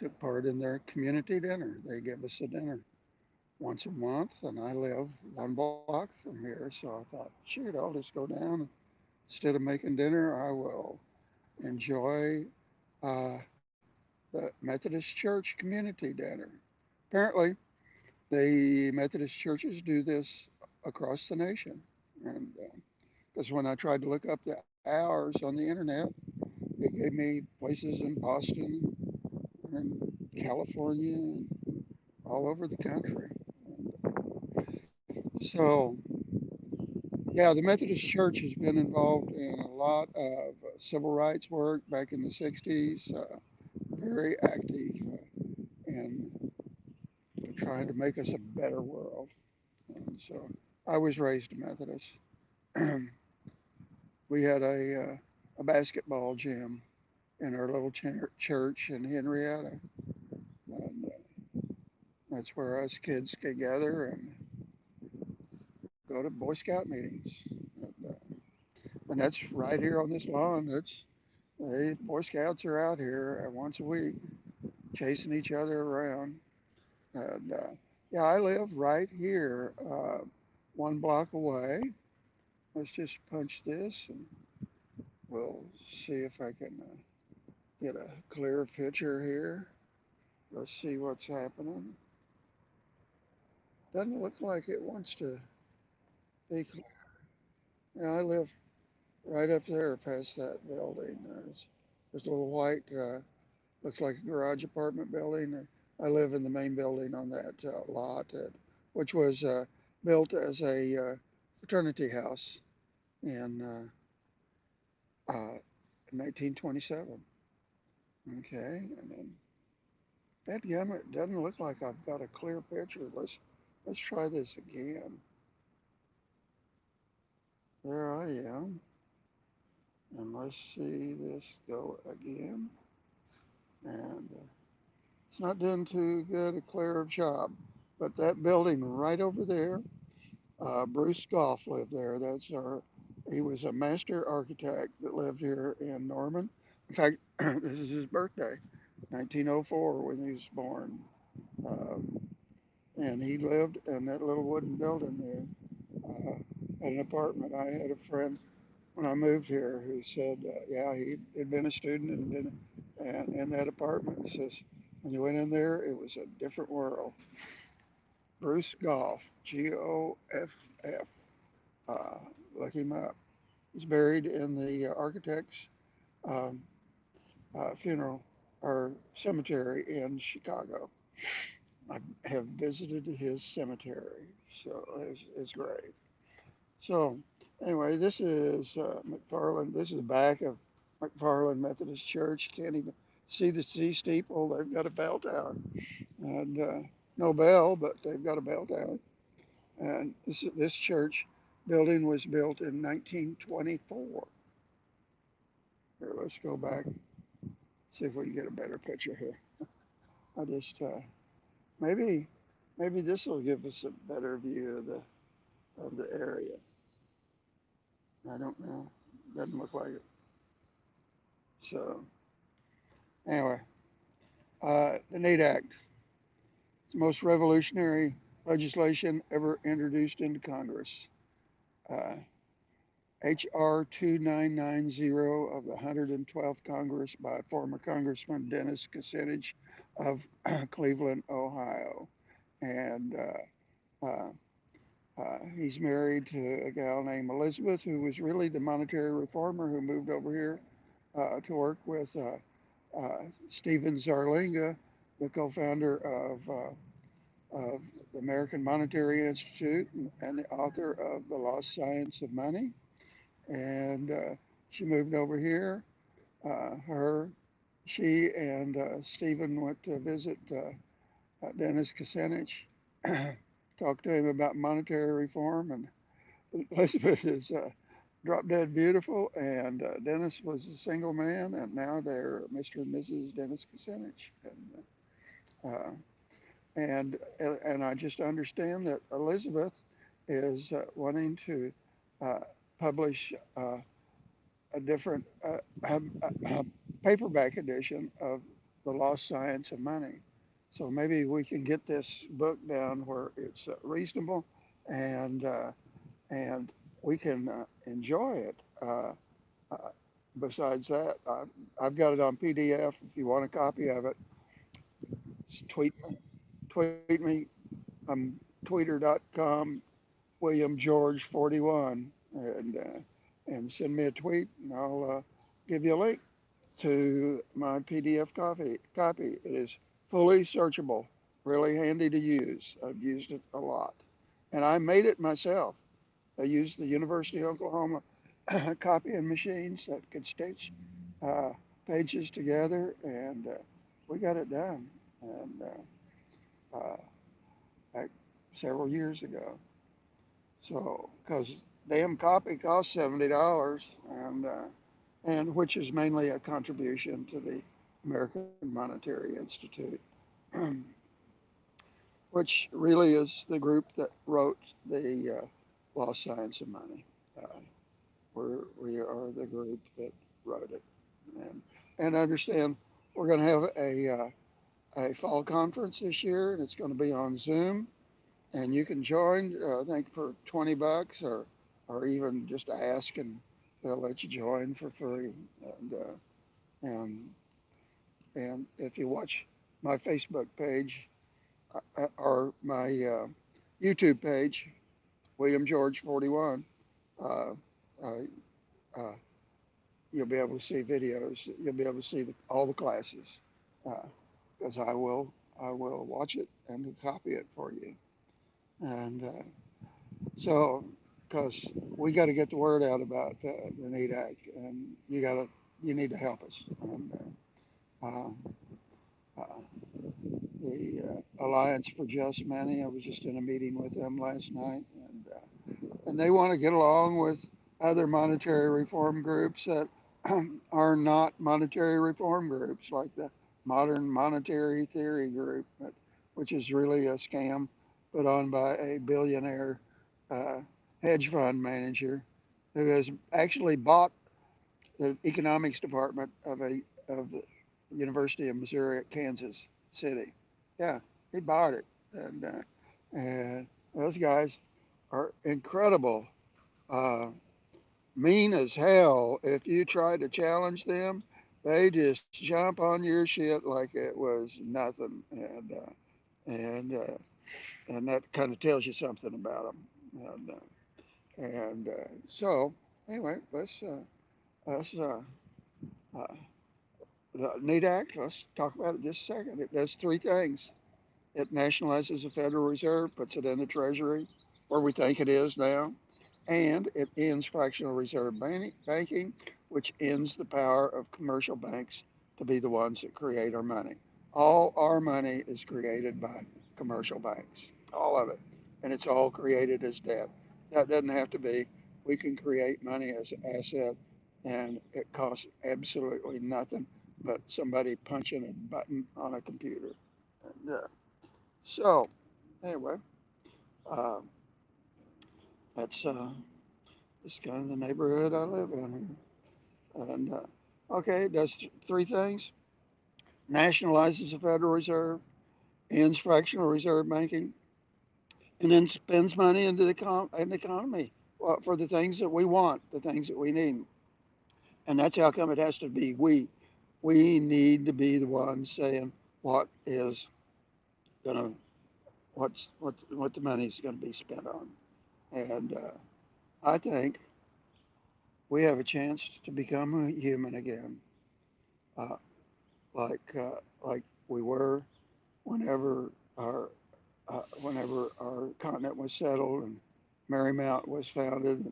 took part in their community dinner. They give us a dinner once a month, and I live 1 block from here, so I thought, shoot, I'll just go down. Instead of making dinner, I will enjoy uh, the Methodist Church community dinner. Apparently, the Methodist churches do this across the nation. And because when I tried to look up the hours on the internet, it gave me places in Boston and California and all over the country. So, yeah, the Methodist Church has been involved in a lot of civil rights work back in the 60s, very active in trying to make us a better world. And so I was raised a Methodist. We had a basketball gym in our little church in Henrietta. And that's where us kids gather and go to Boy Scout meetings. And, and that's right here on this lawn. The Boy Scouts are out here once a week chasing each other around. And yeah, I live right here, 1 block away. Let's just punch this and we'll see if I can get a clear picture here. Let's see what's happening. Doesn't look like it wants to be clear. Yeah, I live right up there past that building. There's a little white, looks like a garage apartment building. I live in the main building on that lot, which was built as a fraternity house in 1927. Okay, and then that gum, it doesn't look like I've got a clear picture. Let's try this again. There I am, and let's see this go again. And it's not doing too good a clear job, but that building right over there, Bruce Goff lived there. He was a master architect that lived here in Norman. In fact, this is his birthday, 1904 when he was born. Um, and he lived in that little wooden building there, at an apartment. I had a friend when I moved here who said, yeah, he had been a student and been and in that apartment. He says, when you went in there, it was a different world. Bruce Goff, Goff. Uh, Look him up. He's buried in the architect's um, funeral or cemetery in Chicago. I have visited his cemetery, so it's great. So anyway, this is McFarland. This is the back of McFarland Methodist Church. Can't even see the C steeple. They've got a bell tower, and no bell, but they've got a bell tower. And this church building was built in 1924. Here, let's go back, see if we can get a better picture here. I just maybe maybe this will give us a better view of the area. I don't know. Doesn't look like it. So anyway, the NEAT Act, it's the most revolutionary legislation ever introduced into Congress. Uh, H.R. 2990 of the 112th Congress by former Congressman Dennis Kucinich of Cleveland, Ohio. And he's married to a gal named Elizabeth, who was really the monetary reformer who moved over here to work with Stephen Zarlenga, the co-founder of the American Monetary Institute and the author of The Lost Science of Money. And she moved over here. Her, she, and Stephen went to visit Dennis Kucinich, talked to him about monetary reform, and Elizabeth is drop dead beautiful, and Dennis was a single man, and now they're Mr. and Mrs. Dennis Kucinich. And I just understand that Elizabeth is wanting to uh, publish a different paperback edition of The Lost Science of Money. So maybe we can get this book down where it's reasonable and and we can enjoy it. Uh, Besides that, I've got it on PDF. If you want a copy of it, tweet me. I'm tweeter.com William George 41 and send me a tweet and I'll give you a link to my PDF copy. It is fully searchable, really handy to use. I've used it a lot. And I made it myself. I used the University of Oklahoma copying machines that could stitch uh, pages together, and we got it done. And like several years ago. So, because damn copy costs $70, and which is mainly a contribution to the American Monetary Institute, which really is the group that wrote the Lost Science of Money. Uh, we are the group that wrote it, and understand we're going to have a fall conference this year, and it's going to be on Zoom, and you can join. I think for $20, or even just ask, and they'll let you join for free. And and and if you watch my Facebook page or my YouTube page, William George 41, uh, uh, uh, you'll be able to see videos. You'll be able to see all the classes because I will watch it and copy it for you. And so, because we got to get the word out about the NEAT Act, and you need to help us. And uh, the Alliance for Just Money, I was just in a meeting with them last night, and they want to get along with other monetary reform groups that are not monetary reform groups, like the Modern Monetary Theory Group, which is really a scam put on by a billionaire uh, hedge fund manager who has actually bought the economics department of the University of Missouri at Kansas City. Yeah, he bought it, and those guys are incredible. Uh, Mean as hell. If you try to challenge them, they just jump on your shit like it was nothing, and that kind of tells you something about them. So anyway, let's uh, the NEAT Act. Let's talk about it just a second. It does three things. It nationalizes the Federal Reserve, puts it in the Treasury, where we think it is now, and it ends fractional reserve banking, which ends the power of commercial banks to be the ones that create our money. All our money is created by commercial banks, all of it, and it's all created as debt. That doesn't have to be. We can create money as an asset, and it costs absolutely nothing but somebody punching a button on a computer. And, so, anyway, uh, that's it's kind of the neighborhood I live in here. And okay, it does three things: nationalizes the Federal Reserve, ends fractional reserve banking, and then spends money into the economy for the things that we want, the things that we need. And that's how come it has to be we. We need to be the ones saying what is gonna what the money is gonna be spent on. And I think we have a chance to become a human again, uh, like we were whenever our continent was settled and Marymount was founded.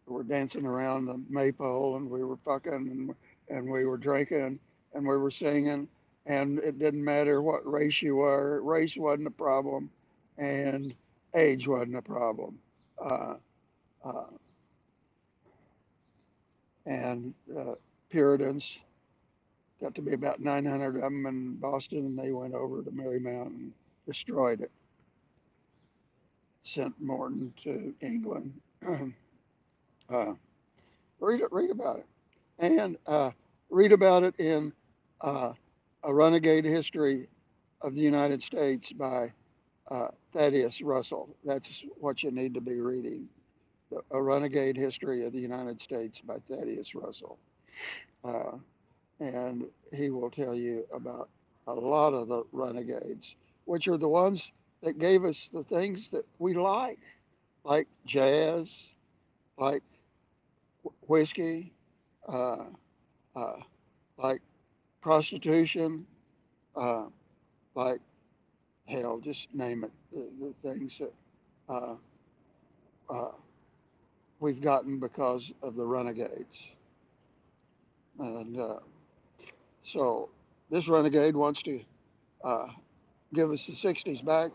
We were dancing around the maypole and we were fucking and we were drinking and we were singing, and it didn't matter what race you were. Race wasn't a problem, and age wasn't a problem. Uh, uh, and Puritans got to be about 900 of them in Boston, and they went over to Marymount and destroyed it. Sent Morton to England. uh, read about it, and read about it in uh, A Renegade History of the United States by Thaddeus Russell. That's what you need to be reading. A Renegade History of the United States by Thaddeus Russell. Uh, and he will tell you about a lot of the renegades, which are the ones that gave us the things that we like jazz, like whiskey, uh, uh, like prostitution, uh, like hell, just name it. The things that uh, uh, we've gotten because of the renegades. And so this renegade wants to uh, give us the 60s back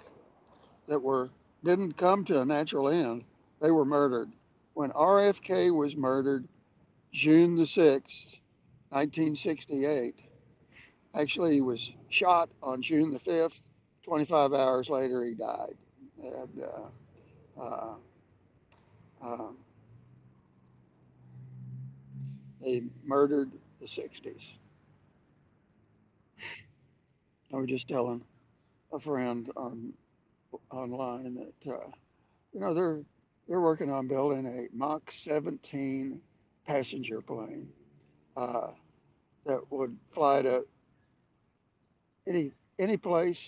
that were didn't come to a natural end. They were murdered. When RFK was murdered, June the 6th, 1968, actually he was shot on June the 5th. 25 hours later, he died. And uh, uh, they murdered the 60s. I was just telling a friend online that they're working on building a Mach 17 passenger plane uh, that would fly to any place,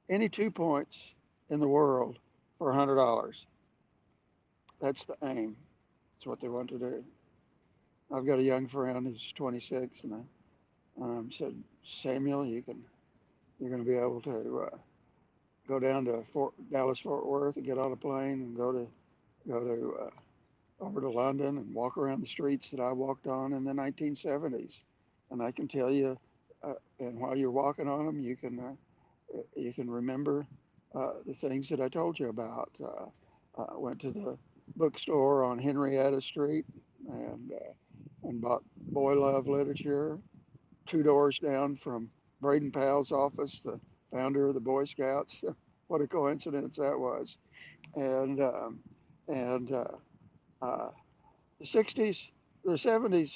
any 2 points in the world for $100. That's the aim. That's what they want to do. I've got a young friend who's 26, and I said, Samuel, you're going to be able to go down to Dallas Fort Worth and get on a plane and go to over to London and walk around the streets that I walked on in the 1970s. And I can tell you, and while you're walking on them, you can remember the things that I told you about. I went to the bookstore on Henrietta Street and bought Boy Love literature. 2 doors down from Braden Powell's office, the founder of the Boy Scouts. What a coincidence that was. And and uh, the 60s, the 70s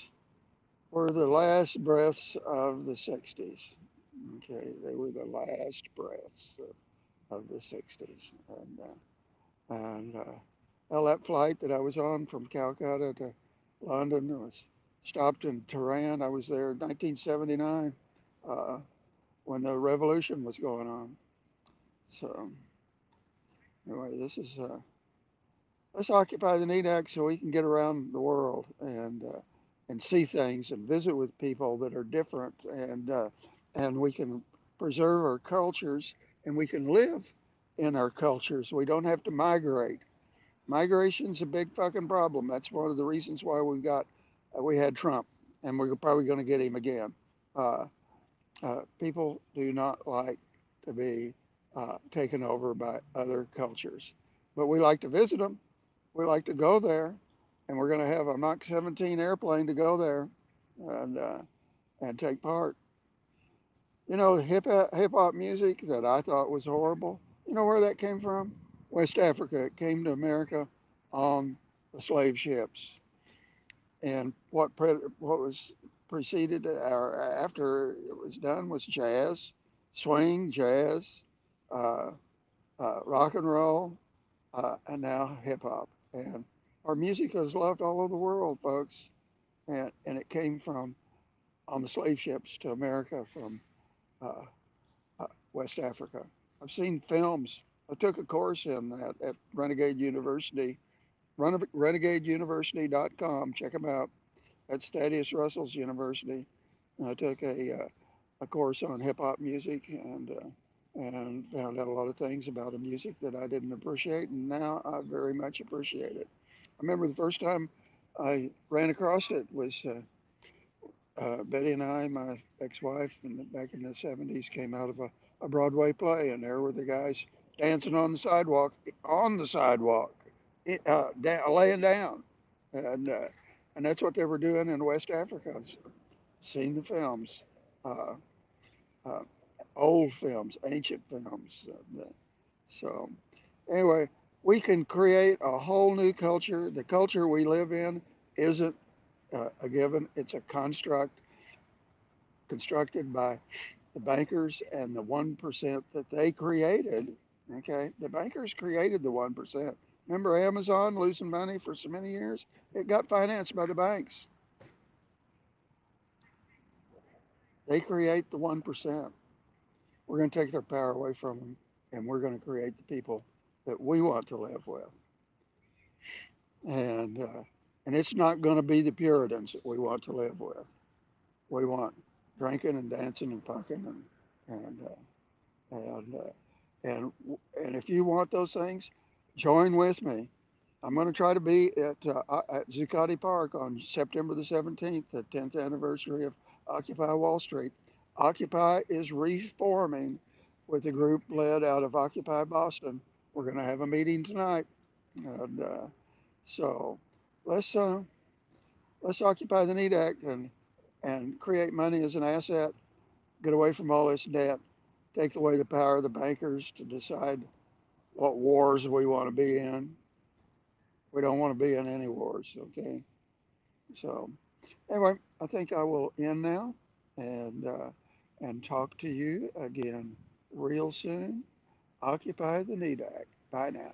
were the last breaths of the 60s. Okay, they were the last breaths of the 60s. And well, that flight that I was on from Calcutta to London was stopped in Tehran. I was there in 1979 uh, when the revolution was going on. So anyway, let's occupy the NEDAC so we can get around the world and see things and visit with people that are different and we can preserve our cultures and we can live in our cultures. We don't have to migrate. Migration's a big fucking problem. That's one of the reasons why we had Trump, and we're probably going to get him again. Uh, People do not like to be taken over by other cultures, but we like to visit them. We like to go there, and we're going to have a Mach 17 airplane to go there and uh, and take part. Hip hop music that I thought was horrible. You know where that came from? West Africa. It came to America on the slave ships. And what was preceded or after it was done was jazz, swing, jazz, uh, rock and roll, and now hip hop. And our music is loved all over the world, folks. And it came from on the slave ships to America from uh, West Africa. I've seen films. I took a course in that at Renegade University, renegadeuniversity.com. Check them out. That's Thaddeus Russell's university. I took a course on hip hop music and found out a lot of things about the music that I didn't appreciate, and now I very much appreciate it. I remember the first time I ran across it was Betty and I, my ex-wife, back in the 70s, came out of a Broadway play, and there were the guys dancing on the sidewalk, laying down, and uh, and that's what they were doing in West Africa. Seen the films, uh, uh, old films, ancient films. So anyway, we can create a whole new culture. The culture we live in isn't a given; it's a construct constructed by the bankers and the 1% that they created. Okay, the bankers created the 1%. Remember Amazon losing money for so many years? It got financed by the banks. They create the 1%. We're going to take their power away from them, and we're going to create the people that we want to live with. And uh, and it's not going to be the Puritans that we want to live with. We want drinking and dancing and fucking and and and and if you want those things, join with me. I'm going to try to be at Zuccotti Park on September the 17th, the 10th anniversary of Occupy Wall Street. Occupy is reforming with a group led out of Occupy Boston. We're going to have a meeting tonight, and so let's uh, let's occupy the Need Act and create money as an asset. Get away from all this debt. Take away the power of the bankers to decide what wars we want to be in. We don't want to be in any wars, okay? So anyway, I think I will end now and talk to you again real soon. Occupy the Need Act. Bye now.